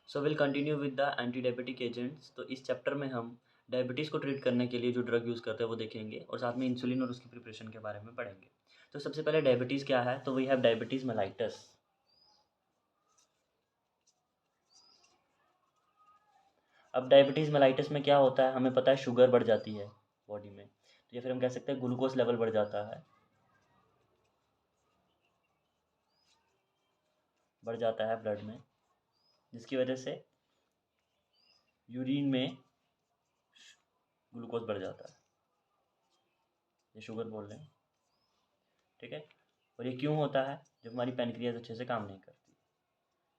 So will continue with the anti diabetic agents. तो इस chapter में हम डायबिटीज़ को ट्रीट करने के लिए जो ड्रग यूज़ करते हैं वो देखेंगे और साथ में इंसुलिन और उसकी प्रिपरेशन के बारे में पढ़ेंगे। तो सबसे पहले डायबिटीज़ क्या है, तो वी हैव डायबिटीज़ मेलाइटस। अब डायबिटीज़ मेलाइटस में क्या होता है, हमें पता है शुगर बढ़ जाती है बॉडी में, तो या फिर हम कह सकते हैं ग्लूकोज लेवल बढ़ जाता है, बढ़ जाता है ब्लड में, जिसकी वजह से यूरिन में ग्लूकोज बढ़ जाता है, ये शुगर बोल रहे हैं, ठीक है। और ये क्यों होता है, जब हमारी पैनक्रियाज अच्छे से काम नहीं करती।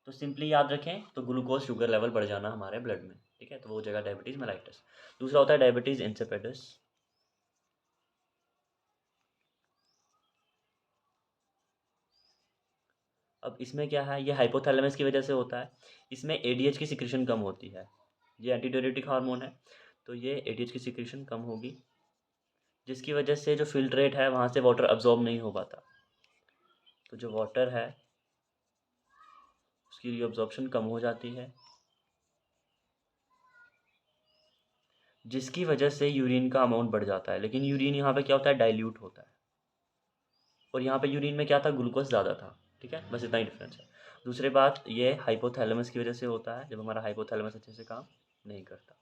तो सिंपली याद रखें, तो ग्लूकोज शुगर लेवल बढ़ जाना हमारे ब्लड में, ठीक है, तो वो हो जाएगा डायबिटीज़ मेलाइटस। दूसरा होता है डायबिटीज़ इंसिपिडस। अब इसमें क्या है, ये हाइपोथैलेमस की वजह से होता है। इसमें एडीएच की सिक्रेशन कम होती है, ये एंटीडायरेटिक हार्मोन है, तो ये एडीएच की सिक्रेशन कम होगी, जिसकी वजह से जो फिल्ट्रेट है वहाँ से वाटर अब्जॉर्ब नहीं हो पाता, तो जो वाटर है उसकी रीअब्जॉर्प्शन कम हो जाती है, जिसकी वजह से यूरिन का अमाउंट बढ़ जाता है। लेकिन यूरिन यहाँ पे क्या होता है, डाइल्यूट होता है, और यहाँ पे यूरिन में क्या था, ग्लूकोज ज़्यादा था, ठीक है, बस इतना ही डिफरेंस है। दूसरी बात, ये हाइपोथैलेमस की वजह से होता है, जब हमारा हाइपोथैलेमस अच्छे से काम नहीं करता।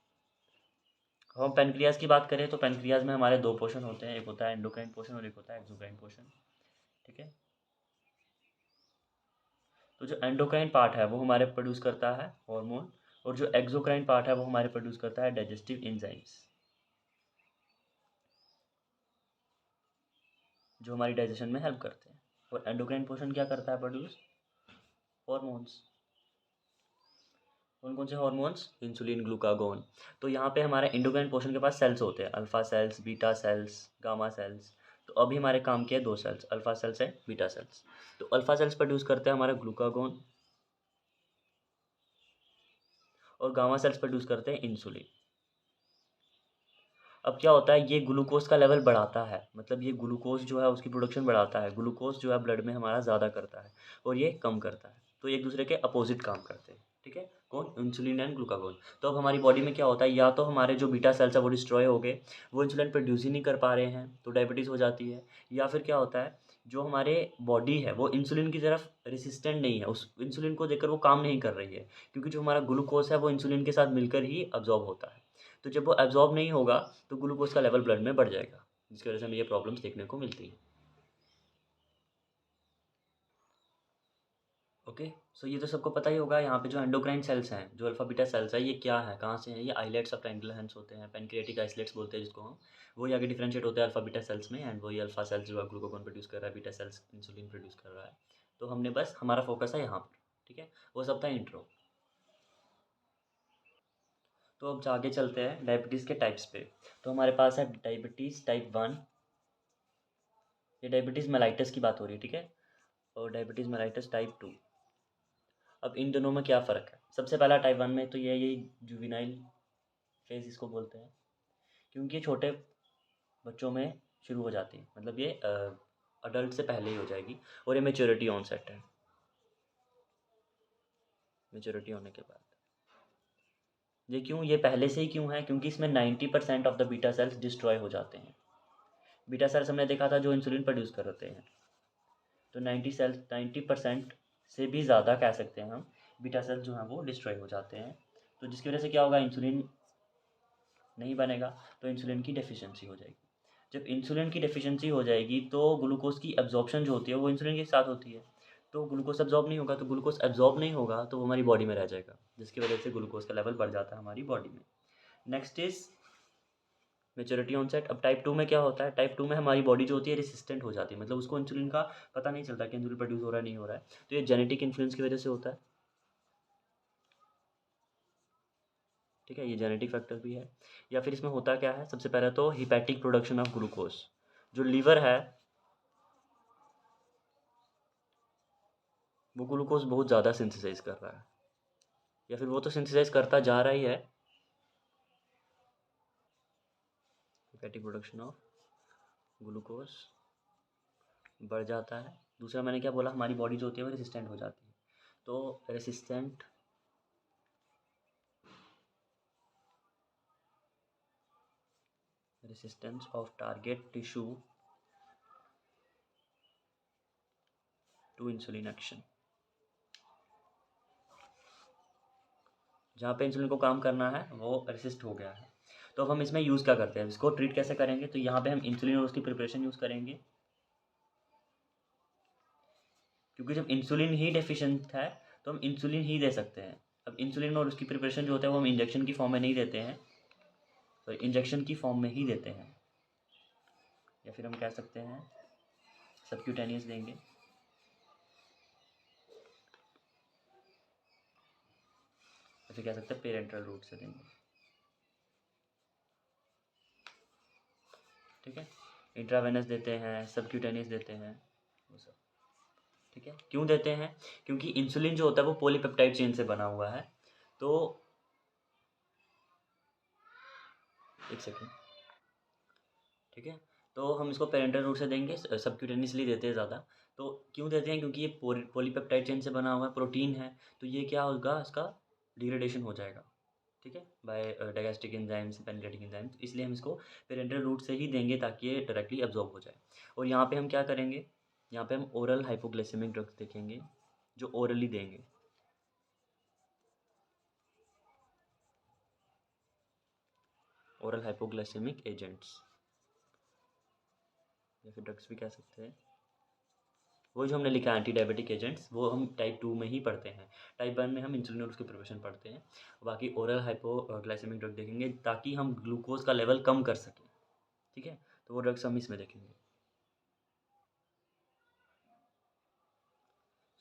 हम पेनक्रियाज की बात करें, तो पेनक्रियाज में हमारे दो पोर्शन होते हैं, एक होता है एंडोक्राइन पोर्शन और एक होता है एक्सोक्राइन पोर्शन, ठीक है। तो जो एंडोक्राइन पार्ट है वो हमारे प्रोड्यूस करता है हार्मोन, और जो एक्सोक्राइन पार्ट है वो हमारे प्रोड्यूस करता है डाइजेस्टिव एंजाइम्स, जो हमारी डाइजेशन में हेल्प करते हैं। और एंडोक्राइन पोर्शन क्या करता है, प्रोड्यूस हार्मोन्स। कौन कौन से हार्मोन्स, इंसुलिन, ग्लूकागोन। तो यहाँ पे हमारे एंडोक्राइन पोर्शन के पास सेल्स होते हैं, alpha cells, beta cells, gamma cells. तो अभी हमारे काम के दो सेल्स, अल्फा सेल्स है, बीटा सेल्स। तो अल्फा सेल्स प्रोड्यूस करते हैं हमारा ग्लूकागोन, और गामा सेल्स प्रोड्यूस करते हैं इंसुलिन। अब क्या होता है, ये ग्लूकोज का लेवल बढ़ाता है, मतलब ये ग्लूकोज जो है उसकी प्रोडक्शन बढ़ाता है, ग्लूकोज जो है ब्लड में हमारा ज़्यादा करता है, और ये कम करता है, तो एक दूसरे के अपोजिट काम करते हैं, ठीक है, कौन, इंसुलिन एंड ग्लूकागोन। तो अब हमारी बॉडी में क्या होता है, या तो हमारे जो बीटा सेल्स है वो डिस्ट्रॉय हो गए, वो इंसुलिन प्रोड्यूस ही नहीं कर पा रहे हैं, तो डायबिटीज़ हो जाती है। या फिर क्या होता है, जो हमारे बॉडी है वो इंसुलिन की तरफ रेसिस्टेंट नहीं है, उस इंसुलिन को देखकर वो काम नहीं कर रही है, क्योंकि जो हमारा ग्लूकोज है वो इंसुलिन के साथ मिलकर ही अब्जॉर्ब होता है। तो जब वो एब्जॉर्ब नहीं होगा तो ग्लूकोज का लेवल ब्लड में बढ़ जाएगा, जिसकी वजह से हमें ये प्रॉब्लम्स देखने को मिलती हैं। ओके, सो ये तो सबको पता ही होगा। यहाँ पे जो एंडोक्राइन सेल्स हैं, जो अल्फा बीटा सेल्स है, ये क्या है, कहाँ से हैं, ये आइलेट्स ऑफ ट्रायंगुलर हैंड्स होते हैं, पैनक्रियाटिक आइसलेट्स बोलते हैं जिसको हम। वही आगे डिफरेंशिएट होते हैं अल्फा बीटा सेल्स में, एंड वही अल्फा सेल्स जो है ग्लूकागोन प्रोड्यूस कर रहा है, बीटा सेल्स इंसुलिन प्रोड्यूस कर रहा है। तो हमने बस, हमारा फोकस है यहाँ पर, ठीक है, वो सब था इंट्रो। तो अब आगे चलते हैं डायबिटीज़ के टाइप्स पे। तो हमारे पास है डायबिटीज़ टाइप 1, ये डायबिटीज़ मेलाइटस की बात हो रही है, ठीक है, और डायबिटीज़ मेलाइटस टाइप 2। अब इन दोनों में क्या फ़र्क है, सबसे पहला टाइप 1 में तो ये जुवेनाइल फेज़ इसको बोलते हैं, क्योंकि ये छोटे बच्चों में शुरू हो जाती है, मतलब ये अडल्ट से पहले ही हो जाएगी, और ये मैच्योरिटी ऑनसेट है, मैच्योरिटी होने के बाद। ये क्यों, ये पहले से ही क्यों है, क्योंकि इसमें 90% of the beta cells destroy हो जाते हैं। बीटा सेल्स हमने देखा था जो इंसुलिन प्रोड्यूस करते हैं, तो 90% से भी ज़्यादा कह सकते हैं हम, बीटा सेल्स जो हैं वो डिस्ट्रॉय हो जाते हैं। तो जिसकी वजह से क्या होगा, इंसुलिन नहीं बनेगा, तो इंसुलिन की डेफिशिएंसी हो जाएगी। जब इंसुलिन की डेफिशिएंसी हो जाएगी तो ग्लूकोज की एब्जॉर्प्शन जो होती है वो इंसुलिन के साथ होती है, तो ग्लूकोज एब्जॉर्ब नहीं होगा, तो ग्लूकोज एब्जॉर्ब नहीं होगा तो वो हमारी बॉडी में रह जाएगा, जिसकी वजह से ग्लूकोज का लेवल बढ़ जाता है हमारी बॉडी में। Next is maturity onset. अब टाइप 2 में क्या होता है, टाइप 2 में हमारी बॉडी जो होती है रेसिस्टेंट हो जाती है, मतलब उसको इंसुलिन का पता नहीं चलता कि इंसुलिन प्रोड्यूस हो रहा है नहीं हो रहा है, तो ये जेनेटिक इन्फ्लुएंस की वजह से होता है, ठीक है, ये जेनेटिक फैक्टर भी है। या फिर इसमें होता क्या है, सबसे पहले तो हिपैटिक प्रोडक्शन ऑफ ग्लूकोज, जो लीवर है वो ग्लूकोज बहुत ज़्यादा सिंथेसाइज कर रहा है, या फिर वो तो सिंथेसाइज करता जा रहा ही है, हिपैटिक प्रोडक्शन ऑफ ग्लूकोज बढ़ जाता है। दूसरा मैंने क्या बोला, हमारी बॉडी जो होती है वो रेसिस्टेंट हो जाती है, तो resistant resistance of target tissue to insulin action. जहाँ पे इंसुलिन को काम करना है वो रेसिस्ट हो गया है। तो अब हम इसमें यूज़ क्या करते हैं, इसको ट्रीट कैसे करेंगे? तो यहाँ पे हम इंसुलिन और उसकी प्रिपरेशन यूज़ करेंगे, क्योंकि जब इंसुलिन ही डेफिशिएंट है तो हम इंसुलिन ही दे सकते हैं। अब इंसुलिन और उसकी प्रिपरेशन जो होता है वो हम इंजेक्शन की फॉर्म में नहीं देते हैं, तो इंजेक्शन की फॉर्म में ही देते हैं, या फिर हम कह सकते हैं सबक्यूटेनियस देंगे। या फिर कह सकते हैं पेरेंटल रूट से देंगे। ठीक है, इंट्रावेनस देते हैं, सबक्यूटेनियस देते हैं, वो सब। ठीक है, क्यों देते हैं? क्योंकि इंसुलिन जो होता है वो पॉलीपेप्टाइड चेन से बना हुआ है। तो एक सेकेंड, ठीक है, तो हम इसको पेरेंटल रूट से देंगे, सबक्यूटेनियसली देते हैं ज़्यादा। तो क्यों देते हैं? क्योंकि ये पॉलीपेप्टाइड चेन से बना हुआ है, प्रोटीन है, तो ये क्या होगा, इसका डिग्रेडेशन हो जाएगा। ठीक है, बाय डाइजेस्टिक एंजाइम्स, पेनिट्रेटिंग एंजाइम्स, इसलिए हम इसको पेरेंटल रूट से ही देंगे ताकि ये डायरेक्टली एब्जॉर्ब हो जाए। और यहाँ पे हम क्या करेंगे, यहाँ पे हम ओरल हाइपोग्लाइसेमिक ड्रग्स देखेंगे जो ओरली देंगे। ओरल हाइपोग्लाइसेमिक एजेंट्स या फिर ड्रग्स भी कह सकते हैं। वो जो हमने लिखा है एंटी डायबिटिक एजेंट्स, वो हम टाइप 2 में ही पढ़ते हैं। टाइप 1 में हम इंसुलिन और उसकी प्रिपरेशन पढ़ते हैं। बाकी ओरल हाइपोग्लाइसेमिक ड्रग देखेंगे ताकि हम ग्लूकोज का लेवल कम कर सकें। ठीक है, तो वो ड्रग्स हम इसमें देखेंगे।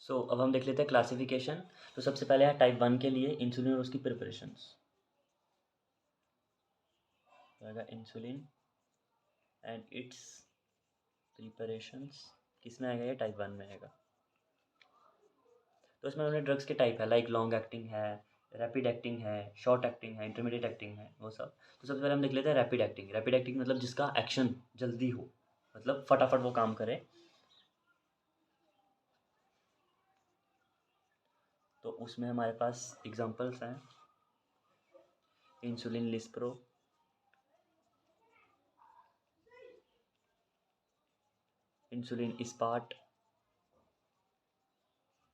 अब हम देख लेते हैं क्लासिफिकेशन। तो सबसे पहले है टाइप 1 के लिए इंसुलिन और उसकी preparations. Insulin and it's preparations किस में आएगा? ये टाइप 1 में आएगा। तो इसमें उन्होंने ड्रग्स के टाइप है, लाइक लॉन्ग एक्टिंग है, रैपिड एक्टिंग है, शॉर्ट एक्टिंग है, इंटरमीडिएट एक्टिंग है, वो सब। तो सबसे पहले हम देख लेते हैं रैपिड एक्टिंग। रैपिड एक्टिंग मतलब जिसका एक्शन जल्दी हो, मतलब फटाफट वो काम करे। तो उसमें हमारे पास एग्जांपल्स हैं, insulin lispro, insulin ispart,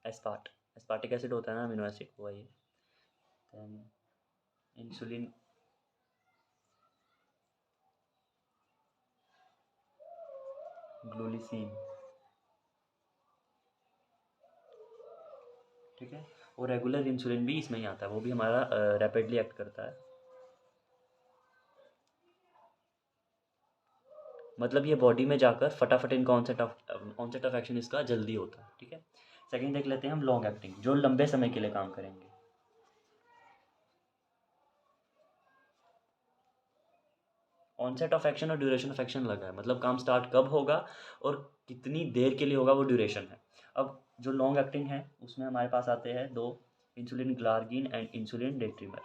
aspart, aspartic acid होता है ना, अमीनो एसिड, वही। Then insulin glulisine. ठीक है, और रेगुलर इंसुलिन भी इसमें ही आता है, वो भी हमारा रैपिडली एक्ट करता है। मतलब ये बॉडी में जाकर फटाफट इनका ऑनसेट ऑफ एक्शन इसका जल्दी होता है। ठीक है, सेकंड देख लेते हैं हम लॉन्ग एक्टिंग, जो लंबे समय के लिए काम करेंगे। ऑनसेट ऑफ एक्शन और ड्यूरेशन ऑफ एक्शन लगा है, मतलब काम स्टार्ट कब होगा और कितनी देर के लिए होगा, वो ड्यूरेशन है। अब जो लॉन्ग एक्टिंग है उसमें हमारे पास आते हैं दो, इंसुलिन ग्लार्गिन एंड इंसुलिन डेट्रीमर।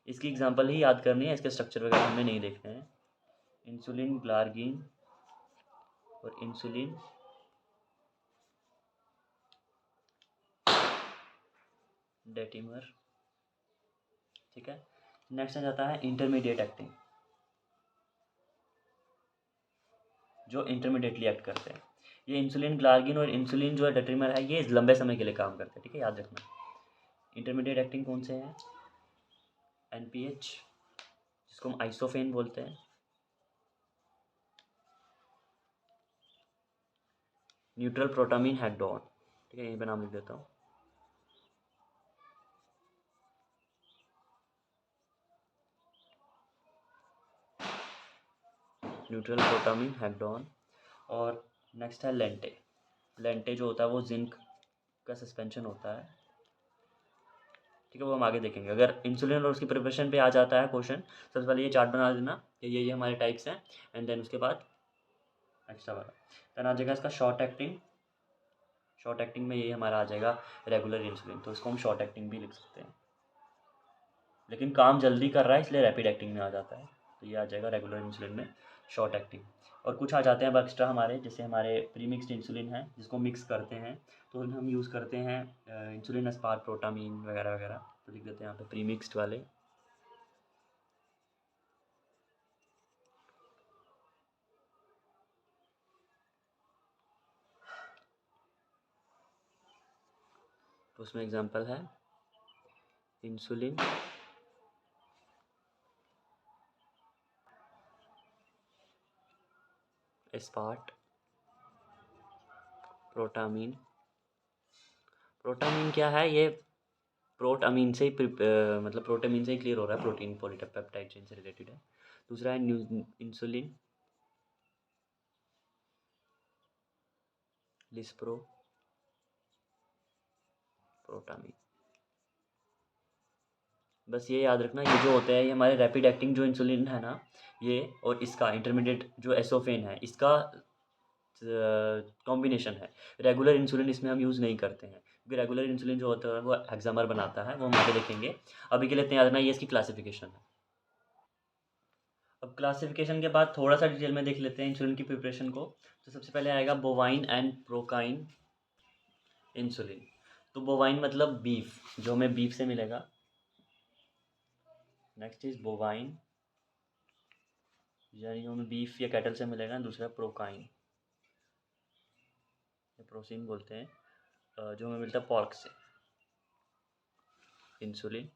इसकी एग्जांपल ही याद करनी है, इसके स्ट्रक्चर वगैरह हमें नहीं देखने हैं। इंसुलिन ग्लार्गिन और इंसुलिन डेटिमर। ठीक है, नेक्स्ट आ जाता है इंटरमीडिएट एक्टिंग, जो इंटरमीडिएटली एक्ट करते हैं। ये इंसुलिन ग्लार्गिन और इंसुलिन जो है डेट्रीमर है, ये लंबे समय के लिए काम करते हैं। ठीक है, याद रखना। इंटरमीडिएट एक्टिंग कौन से हैं? एनपीएच, जिसको हम आइसोफेन बोलते हैं, न्यूट्रल प्रोटामीन हेक्डोन। ठीक है, यहीं पे नाम लिख देता हूँ। Neutral protamine Hagedorn. और नेक्स्ट है लेंटे। लेंटे जो होता है वो जिंक का सस्पेंशन होता है। ठीक है, वो हम आगे देखेंगे। अगर इंसुलिन और उसकी प्रिपरेशन पे आ जाता है क्वेश्चन, सबसे पहले ये चार्ट बना देना कि ये हमारे टाइप्स हैं, एंड देन उसके बाद एक्स्ट्रा वाला देन आ जाएगा इसका शॉर्ट एक्टिंग। शॉर्ट एक्टिंग में ये हमारा आ जाएगा रेगुलर इंसुलिन, तो इसको हम शॉर्ट एक्टिंग भी लिख सकते हैं, लेकिन काम जल्दी कर रहा है इसलिए रैपिड एक्टिंग में आ जाता है। तो ये आ जाएगा रेगुलर इंसुलिन में शॉर्ट एक्टिंग। और कुछ आ जाते हैं अब एक्स्ट्रा हमारे, जैसे हमारे प्री मिक्सड इंसुलिन है, जिसको मिक्स करते हैं तो हम यूज़ करते हैं इंसुलिन एस्पार्ट प्रोटामीन वगैरह वगैरह। तो लिख देते हैं यहाँ पे प्री मिक्सड वाले। तो उसमें एग्जांपल है इंसुलिन, एस्पार्ट, प्रोटामीन। प्रोटामीन क्या है? ये प्रोटामीन से ही मतलब प्रोटामीन से ही क्लियर हो रहा है, प्रोटीन पॉलीपेप्टाइड चेन से रिलेटेड है। दूसरा है इंसुलिन, लिस्प्रो, प्रोटामीन। बस ये याद रखना, ये जो होते हैं ये हमारे रैपिड एक्टिंग जो इंसुलिन है ना, ये और इसका इंटरमीडिएट जो एसोफेन है, इसका कॉम्बिनेशन है। रेगुलर इंसुलिन इसमें हम यूज़ नहीं करते हैं, क्योंकि रेगुलर इंसुलिन जो होता है वो हेक्सामर बनाता है, वो हम आगे देखेंगे। अभी के लिए इतना याद रखना, ये इसकी क्लासिफिकेशन है। अब क्लासिफिकेशन के बाद थोड़ा सा डिटेल में देख लेते हैं इंसुलिन की प्रिपरेशन को। तो सबसे पहले आएगा बोवाइन एंड प्रोकाइन इंसुलिन। तो बोवाइन मतलब बीफ, जो हमें बीफ से मिलेगा। नेक्स्ट इज बोवाइन, यानी हमें बीफ या कैटल से मिलेगा। दूसरा प्रोकाइन, प्रोसीन बोलते हैं, जो हमें मिलता है पॉर्क से। इंसुलिन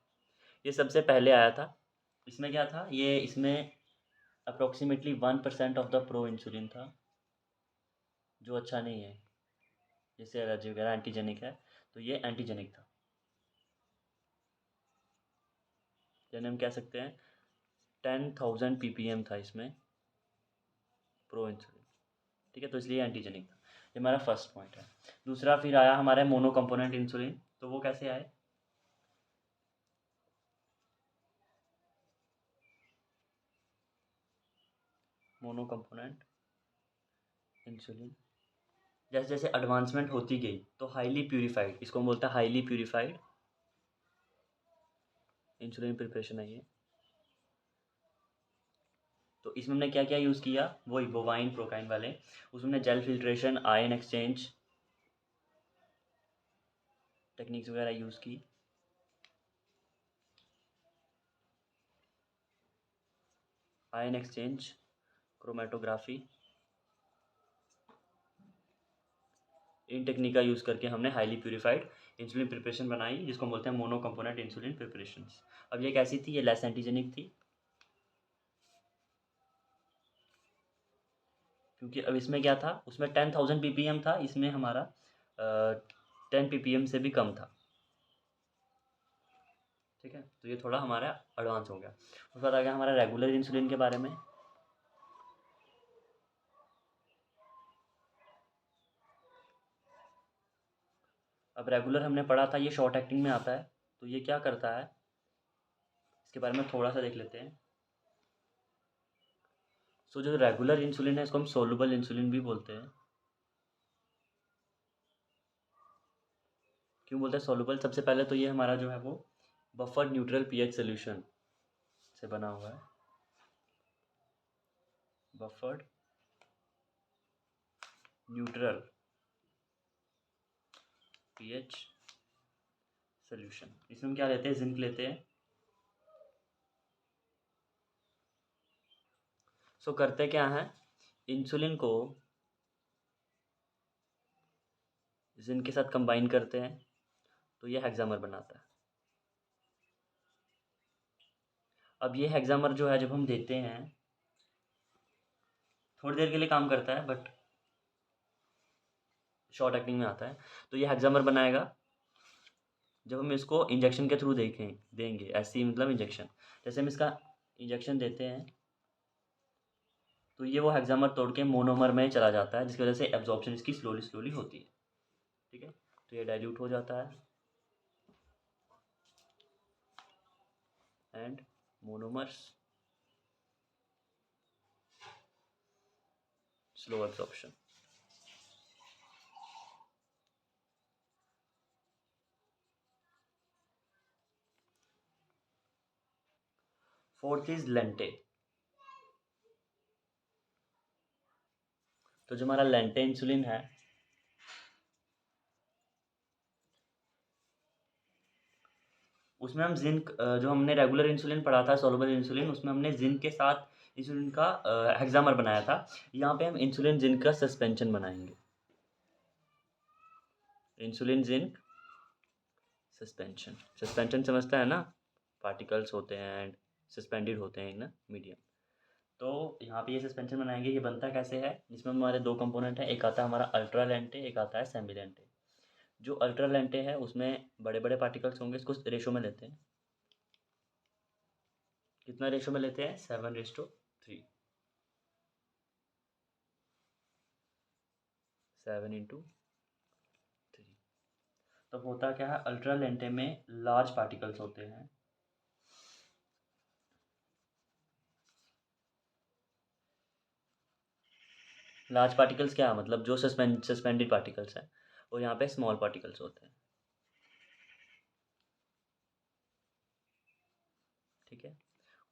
ये सबसे पहले आया था। इसमें क्या था, ये इसमें approximately 1% of the pro insulin था, जो अच्छा नहीं है। जैसे एलर्जी वगैरह एंटीजेनिक है, तो ये एंटीजेनिक था। यानी हम कह सकते हैं 10,000 ppm था इसमें प्रो इंसुलिन। ठीक है, तो इसलिए एंटीजेनिक था। ये हमारा फर्स्ट पॉइंट है। दूसरा फिर आया हमारा मोनो कंपोनेंट इंसुलिन। तो वो कैसे आए? मोनो कंपोनेंट इंसुलिन, जैसे जैसे एडवांसमेंट होती गई तो हाईली प्यूरिफाइड, इसको हम बोलते हैं हाईली प्यूरिफाइड इंसुलिन प्रिपरेशन है ये। तो इसमें हमने क्या क्या यूज़ किया, वही बोवाइन प्रोकाइन वाले। उसमें हमने gel filtration, ion exchange techniques वगैरह यूज़ की। आयन एक्सचेंज, क्रोमेटोग्राफी, इन टेक्निक का यूज़ करके हमने हाईली प्यूरिफाइड इंसुलिन प्रिपरेशन बनाई, जिसको हम बोलते हैं मोनो कंपोनेंट इंसुलिन प्रिपरेशन। अब ये कैसी थी? ये लेस एंटीजेनिक थी, क्योंकि अब इसमें क्या था, उसमें 10,000 ppm था, इसमें हमारा 10 ppm से भी कम था। ठीक है, तो ये थोड़ा हमारा एडवांस हो गया। उसके बाद आ गया हमारा रेगुलर इंसुलिन के बारे में। अब रेगुलर हमने पढ़ा था, ये शॉर्ट एक्टिंग में आता है। तो ये क्या करता है, इसके बारे में थोड़ा सा देख लेते हैं। सो जो रेगुलर इंसुलिन है, इसको हम सोलुबल इंसुलिन भी बोलते हैं। क्यों बोलते हैं सोलुबल? सबसे पहले तो ये हमारा जो है वो बफर न्यूट्रल पीएच सोल्यूशन से बना हुआ है। Buffered neutral pH solution. इसमें हम क्या लेते हैं, जिंक लेते हैं। सो करते क्या है, इंसुलिन को जिंक के साथ कंबाइन करते हैं, तो ये हेक्सामर बनाता है। अब ये हेक्सामर जो है, जब हम देते हैं, थोड़ी देर के लिए काम करता है, बट शॉर्ट एक्टिंग में आता है। तो ये हेक्सामर बनाएगा जब हम इसको इंजेक्शन के थ्रू देंगे। ऐसी मतलब इंजेक्शन, जैसे हम इसका इंजेक्शन देते हैं, तो ये वो हेक्सामर तोड़ के मोनोमर में चला जाता है, जिसकी वजह से एब्जॉर्प्शन इसकी स्लोली स्लोली होती है। ठीक है, तो ये डाइल्यूट हो जाता है and monomers slow absorption. Fourth is lente. तो जो हमारा लेंटे इंसुलिन है, उसमें हम जिंक, जो हमने रेगुलर इंसुलिन पढ़ा था सोलुबल इंसुलिन, उसमें हमने जिंक के साथ इंसुलिन का हेक्सामर बनाया था। यहाँ पे हम इंसुलिन जिंक का सस्पेंशन बनाएंगे। इंसुलिन जिंक सस्पेंशन समझता है ना, पार्टिकल्स होते हैं एंड सस्पेंडेड होते हैं इन मीडियम। तो यहाँ पे ये सस्पेंशन बनाएंगे, ये बनता कैसे है, जिसमें हमारे दो कंपोनेंट है, एक आता है हमारा अल्ट्रा लेंटे, एक आता है सेमी लेंटे। जो अल्ट्रा लेंटे है उसमें बड़े बड़े पार्टिकल्स होंगे, इसको रेशो में लेते हैं। कितना रेशो में लेते हैं? 7:3। 7:3। तब होता क्या है, अल्ट्रा लेंटे में लार्ज पार्टिकल्स होते हैं। लार्ज पार्टिकल्स क्या मतलब जो सस्पेंडेड पार्टिकल्स हैं, और यहाँ पे स्मॉल पार्टिकल्स होते हैं। ठीक है।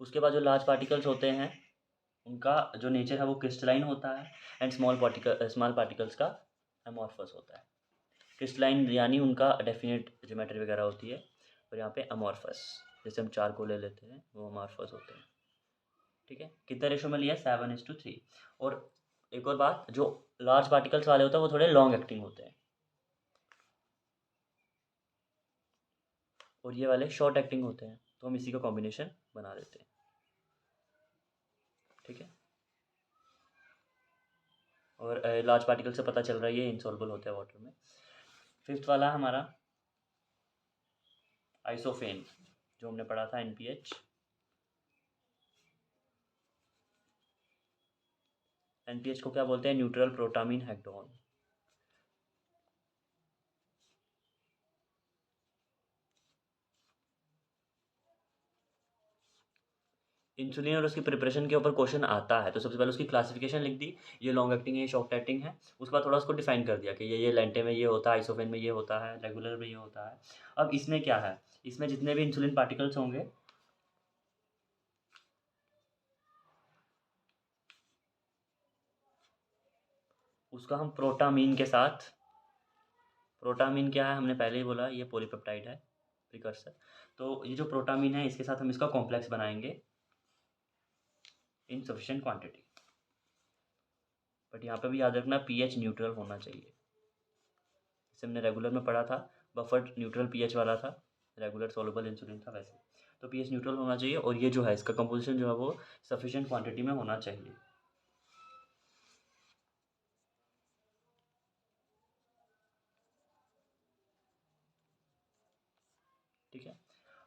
उसके बाद जो लार्ज पार्टिकल्स होते हैं उनका जो नेचर है वो क्रिस्टलाइन होता है, एंड स्मॉल पार्टिकल्स का अमॉर्फस होता है। क्रिस्टलाइन यानी उनका डेफिनेट ज्योमेट्री वगैरह होती है, और यहाँ पे अमॉर्फस, जैसे हम 4 को ले लेते हैं, वो अमॉर्फस होते हैं। ठीक है। कितना रेशो में लिया? 7:3। और एक और बात, जो लार्ज पार्टिकल्स वाले होते हैं वो थोड़े लॉन्ग एक्टिंग होते हैं, और ये वाले शॉर्ट एक्टिंग होते हैं, तो हम इसी का कॉम्बिनेशन बना देते हैं। ठीक है। और लार्ज पार्टिकल से पता चल रहा है ये इनसॉल्युबल होता है वाटर में। फिफ्थ वाला हमारा आइसोफेन, जो हमने पढ़ा था NPH। NPH को क्या बोलते हैं? Neutral protamine हेक्टोन। इंसुलिन और उसकी प्रिपरेशन के ऊपर क्वेश्चन आता है, तो सबसे पहले उसकी क्लासिफिकेशन लिख दी, ये लॉन्ग एक्टिंग है, ये शॉर्ट एक्टिंग है। उसके बाद थोड़ा उसको डिफाइन कर दिया कि ये लेंटे में ये होता है, आइसोफेन में ये होता है, रेगुलर में ये होता है। अब इसमें क्या है, इसमें जितने भी इंसुलिन पार्टिकल्स होंगे उसका हम प्रोटामीन के साथ, प्रोटामीन क्या है हमने पहले ही बोला, ये पॉलीपेप्टाइड है, प्रिकर्सर। तो ये जो प्रोटामीन है इसके साथ हम इसका कॉम्प्लेक्स बनाएंगे इन सफिशिएंट क्वांटिटी। बट यहाँ पे भी याद रखना pH न्यूट्रल होना चाहिए। जैसे हमने रेगुलर में पढ़ा था, बफर न्यूट्रल pH वाला था, रेगुलर सॉल्युबल इंसुलिन था, वैसे तो pH न्यूट्रल होना चाहिए, और ये जो है इसका कंपोजिशन जो है वो सफिशिएंट क्वांटिटी में होना चाहिए। ठीक है।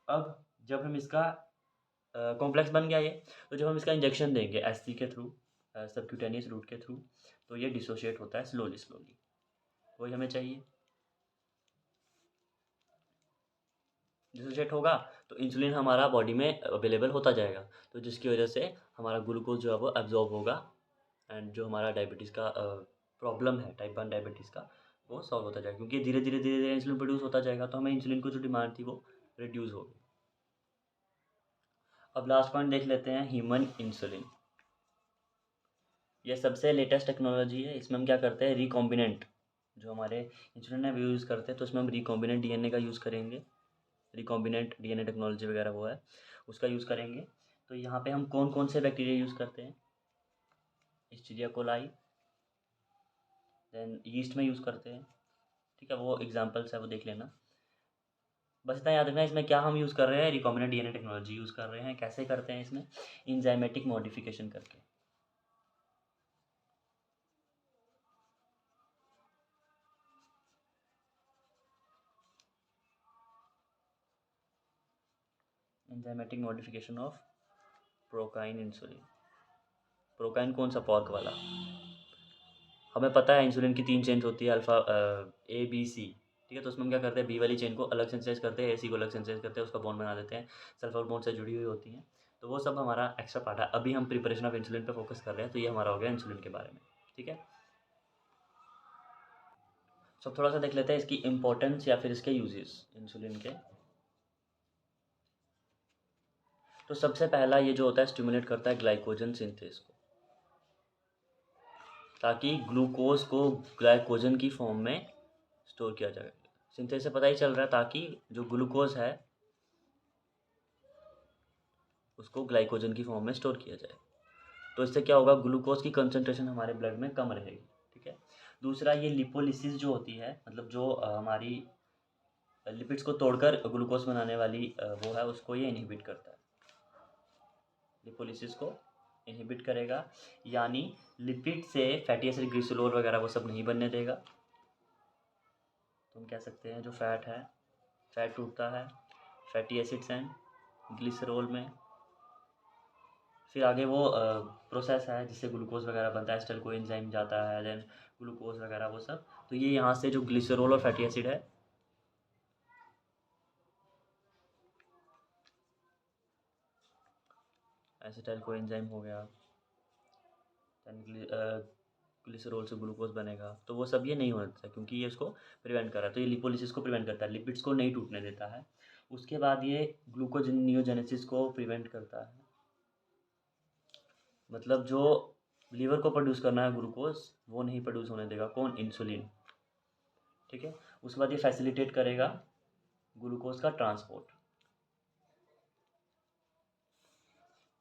अब जब हम इसका कॉम्प्लेक्स बन गया ये, तो जब हम इसका इंजेक्शन देंगे SC के थ्रू, सबक्यूटेनियस रूट के थ्रू, तो ये डिसोशिएट होता है स्लोली स्लोली, वही हमें चाहिए। डिसोशिएट होगा तो इंसुलिन हमारा बॉडी में अवेलेबल होता जाएगा, तो जिसकी वजह से हमारा ग्लूकोज जो है वो एब्जॉर्ब होगा, एंड जो हमारा डायबिटीज़ का प्रॉब्लम है, टाइप 1 डायबिटीज़ का, वो सॉल्व होता जाएगा, क्योंकि धीरे धीरे धीरे धीरे इंसुलिन प्रोड्यूस होता जाएगा, तो हमें इंसुलिन को जो डिमांड थी वो रिड्यूस होगी। अब लास्ट पॉइंट देख लेते हैं, ह्यूमन इंसुलिन। ये सबसे लेटेस्ट टेक्नोलॉजी है। इसमें हम क्या करते हैं, रिकॉम्बिनेंट जो हमारे इंसुलिन है वो यूज़ करते हैं, तो इसमें हम रिकॉम्बिनेंट DNA का यूज़ करेंगे। रिकॉम्बिनेंट DNA टेक्नोलॉजी वगैरह वो है, उसका यूज़ करेंगे। तो यहाँ पे हम कौन कौन से बैक्टीरिया यूज़ करते हैं? इस्टीरिया कोलाई, देन यीस्ट में यूज़ करते हैं। ठीक है, वो एग्जांपल्स है, वो देख लेना। बस इतना याद रखना, इसमें क्या हम यूज़ कर रहे हैं, रिकॉम्बिनेंट DNA टेक्नोलॉजी यूज़ कर रहे हैं। कैसे करते हैं इसमें? इंजाइमेटिक मॉडिफिकेशन करके। Enzymatic modification of porcine insulin. Porcine कौन सा? पॉर्क वाला। हमें पता है इंसुलिन की 3 चेन्स होती है, अल्फ़ा ABC। ठीक है, तो उसमें हम क्या करते हैं, B वाली चेन को अलग सिंथेसाइज करते हैं, AC को अलग सिंथेसाइज करते हैं, उसका बॉन्ड बना देते हैं, सल्फर बॉन्ड से जुड़ी हुई होती हैं। तो वो सब हमारा एक्स्ट्रा पार्ट है। अभी हम प्रिपरेशन ऑफ इंसुलिन पे फोकस कर रहे हैं, तो ये हमारा हो गया इंसुलिन के बारे में। ठीक है, सब थोड़ा सा देख लेते हैं इसकी इम्पोर्टेंस या फिर इसके यूजेस इंसुलिन के। तो सबसे पहला ये जो होता है, स्टिमुलेट करता है ग्लाइकोजन सिंथेस को, ताकि ग्लूकोज को ग्लाइकोजन की फॉर्म में स्टोर किया जाए। सिंथेस से पता ही चल रहा है, ताकि जो ग्लूकोज है उसको ग्लाइकोजन की फॉर्म में स्टोर किया जाए। तो इससे क्या होगा, ग्लूकोज की कंसंट्रेशन हमारे ब्लड में कम रहेगी। ठीक है। दूसरा, ये लिपोलिसिस जो होती है, मतलब जो हमारी लिपिड्स को तोड़कर ग्लूकोज बनाने वाली वो है, उसको ये इनहिबिट करता है, लिपोलिसिस को इनहिबिट करेगा, यानी लिपिड से फैटी एसिड ग्लिसरॉल वगैरह वो सब नहीं बनने देगा। तो हम कह सकते हैं जो फैट है, फैट टूटता है फैटी एसिड्स एंड ग्लिसरॉल में। फिर आगे वो प्रोसेस है जिससे ग्लूकोज वगैरह बनता है, एसिटाइल कोएंजाइम जाता है, देन ग्लूकोज वगैरह वो सब। तो ये यहाँ से जो ग्लिसरॉल और फैटी एसिड है, एसिटाइल कोएंजाइम हो गया, ग्लिसरॉल से ग्लूकोज बनेगा, तो वो सब ये नहीं होता है क्योंकि ये इसको प्रिवेंट कर रहा है। तो ये लिपोलिसिस को प्रिवेंट करता है, लिपिड्स को नहीं टूटने देता है। उसके बाद ये ग्लूकोजनियोजेनेसिस को प्रिवेंट करता है, मतलब जो लीवर को प्रोड्यूस करना है ग्लूकोज, वो नहीं प्रोड्यूस होने देगा। कौन? इंसुलिन। ठीक है। उसके बाद ये फैसिलिटेट करेगा ग्लूकोज का ट्रांसपोर्ट,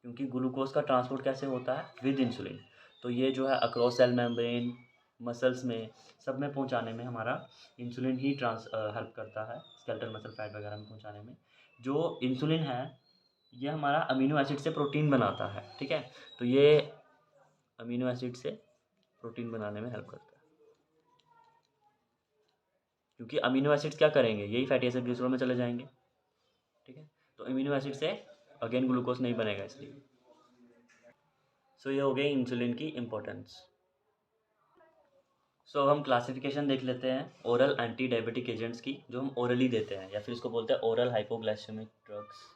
क्योंकि ग्लूकोज का ट्रांसपोर्ट कैसे होता है? With insulin. तो ये जो है अक्रॉस सेल मेम्ब्रेन, मसल्स में, सब में पहुंचाने में हमारा इंसुलिन ही हेल्प करता है, स्केलेटल मसल फैट वगैरह में पहुंचाने में। जो इंसुलिन है ये हमारा अमीनो एसिड से प्रोटीन बनाता है। ठीक है। तो ये अमीनो एसिड से प्रोटीन बनाने में हेल्प करता है, क्योंकि अमीनो एसिड्स क्या करेंगे? यही फैटी एसिड ग्लिसरॉल में चले जाएंगे। ठीक है। तो अमीनो एसिड से अगेन ग्लूकोज नहीं बनेगा इसलिए। सो ये हो गई इंसुलिन की इम्पोर्टेंस। सो हम क्लासिफिकेशन देख लेते हैं ओरल एंटी डायबिटिक एजेंट्स की, जो हम ओरली देते हैं, या फिर इसको बोलते हैं ओरल हाइपोग्लाइसेमिक ड्रग्स।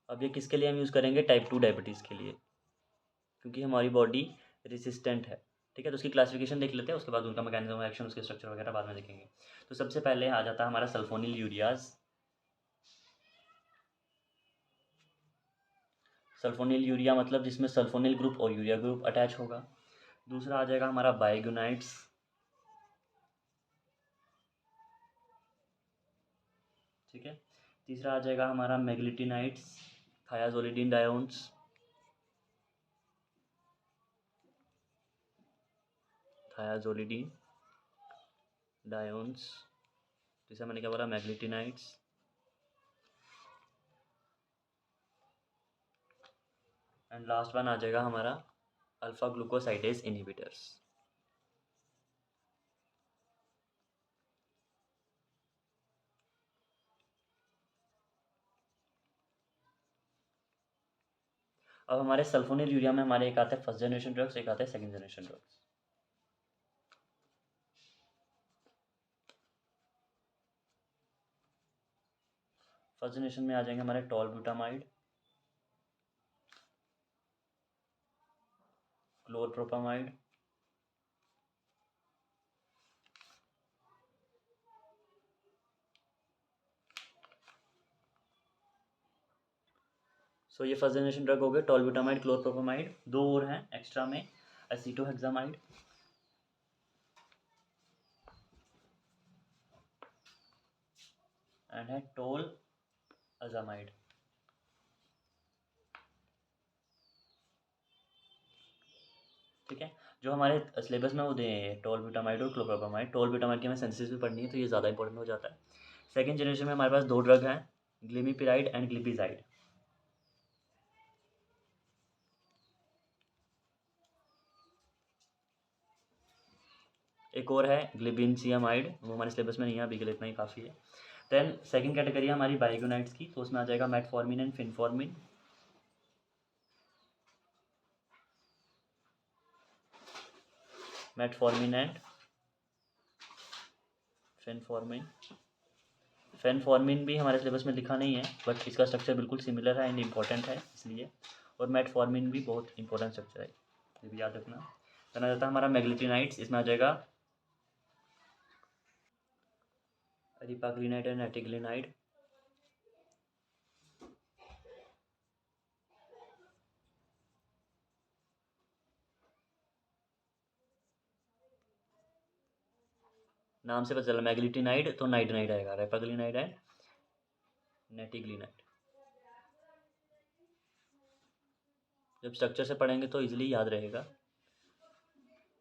अब ये किसके लिए हम यूज़ करेंगे? टाइप 2 डायबिटीज़ के लिए, क्योंकि हमारी बॉडी रेसिस्टेंट है। ठीक है। तो उसकी क्लासिफिकेशन देख लेते हैं, उसके बाद उनका मैकेनिज्म ऑफ एक्शन, उसके स्ट्रक्चर वगैरह बाद में देखेंगे। तो सबसे पहले आ जाता है हमारा सल्फोनिल यूरियाज। सल्फोनिल यूरिया मतलब जिसमें सल्फोनिल ग्रुप और यूरिया ग्रुप अटैच होगा। दूसरा आ जाएगा हमारा बाइगुनाइड्स। ठीक है। तीसरा आ जाएगा हमारा मेग्लिटिनाइड्स, थायाजोलिडीन डायोन्स। थायाजोलिडीन डायोन्स, जैसे मैंने क्या बोला, मैग्लिटिनाइड्स। एंड लास्ट वन आ जाएगा हमारा अल्फा ग्लूकोसाइडेज इनहिबिटर्स। अब हमारे सल्फोनिल यूरिया में हमारे एक आते हैं फर्स्ट जनरेशन ड्रग्स, एक आते हैं second generation drugs. First generation में आ जाएंगे हमारे टॉलब्यूटामाइड, क्लोरप्रोपामाइड, सो ये फर्स्ट जनरेशन ड्रग हो गए, टॉलब्यूटामाइड, क्लोरप्रोपामाइड। दो और हैं एक्स्ट्रा में, एसीटोहेक्सामाइड एंड है टोल अजामाइड। ठीक है। जो हमारे सिलेबस में वो दे टॉलब्यूटामाइड और क्लोरप्रोपामाइड, टॉलब्यूटामाइड की हमें सिंथेसिस भी पढ़नी है, तो ये ज़्यादा इंपॉर्टेंट हो जाता है। सेकंड जनरेशन में हमारे पास दो ड्रग हैं, ग्लिमिपिराइड एंड ग्लिपिजाइड। एक और है ग्लिबिनसियामाइड, वो हमारे सिलेबस में नहीं है अभी के लिए, इतना ही काफ़ी है। देन सेकंड कैटेगरी है हमारी बाइगोनाइड्स की, तो उसमें आ जाएगा metformin and phenformin. Metformin and phenformin. Phenformin भी हमारे सिलेबस में लिखा नहीं है, बट इसका स्ट्रक्चर बिल्कुल सिमिलर है एंड इम्पॉर्टेंट है इसलिए। और मेटफॉर्मिन भी बहुत इंपॉर्टेंट स्ट्रक्चर है, ये भी याद रखना। देन आ जाता है हमारा मैग्लिटिनाइड्स, इसमें आ जाएगा रिपाग्लिनाइड एंड एटिग्लिनाइड। नाम से पता चला मैग्लिटिनाइड तो नाइट्राइड आएगा, रेपाग्लिनाइड एंड नेटिग्लिनाइड। जब स्ट्रक्चर से पढ़ेंगे तो इजीली याद रहेगा।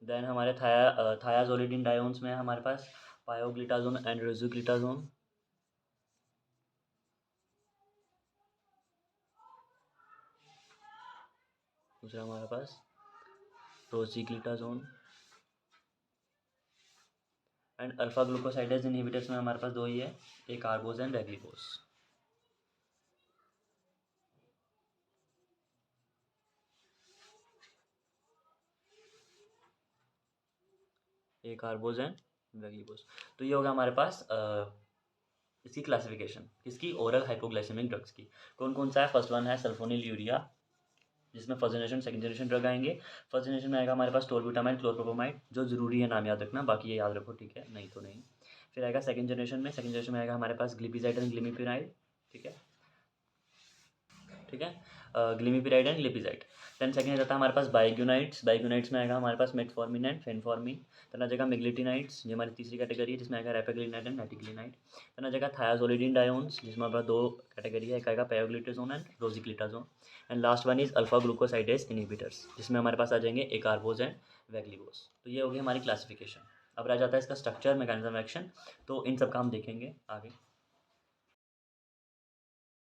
देन हमारे थायाजोलिडिन डायोन्स में हमारे पास पायोग्लिटाजोन एंड रोजुग्लिटाजोन। दूसरा हमारे पास रोसिग्लिटाजोन। एंड अल्फा ग्लूकोसाइडेज इनहिबिटर्स में हमारे पास दो ही है, एक आर्बोज एंड रेग्लिबोस। एक आर्बोज एंड रेग्लिबोस। तो ये होगा हमारे पास इसकी क्लासिफिकेशन किसकी, ओरल हाइपोग्लाइसेमिक ड्रग्स की। कौन कौन सा है, फर्स्ट वन है सल्फोनिल यूरिया, जिसमें first generation second generation drug आएंगे। फर्स्ट जनरेशन में आएगा हमारे पास टोलबुटामाइड क्लोरप्रोपामाइड, जो जरूरी है नाम याद रखना, बाकी ये याद रखो ठीक है, नहीं तो नहीं। फिर आएगा सेकंड जनरेशन में, सेकंड जनरेशन में आएगा हमारे पास ग्लिपिजाइड एंड ग्लिमिपिराइड, ठीक है ठीक है, ग्लिमिपिराइड एंड ग्लिपिजाइड। देन सेकंड जाता है हमारे पास बाइग्यूनाइट्स, बाइग्यूनाइट्स में आएगा हमारे पास मेटफॉर्मिन एंड फेनफॉर्मिन। देन आ जाएगा मिग्लिटिनाइट्स, ये हमारी तीसरी कैटेगरी है, जिसमें आएगा रेपेग्लिनाइड एंड नेटिग्लिनाइड। देन आ जाएगा थायाजोलिडिन डायोन्स, जिसमें हमारे पास दो कैटेगरी है, एक आएगा pioglitazone and rosiglitazone. And last one is alpha glucosidase inhibitors, जिसमें हमारे पास आ जाएंगे एक आर्बोज एंड वेग्लिबोस। तो ये होगी हमारी क्लासिफिकेशन। अब रह जाता है इसका स्ट्रक्चर, मैकेनिज्म एक्शन, तो इन सब का हम देखेंगे आगे।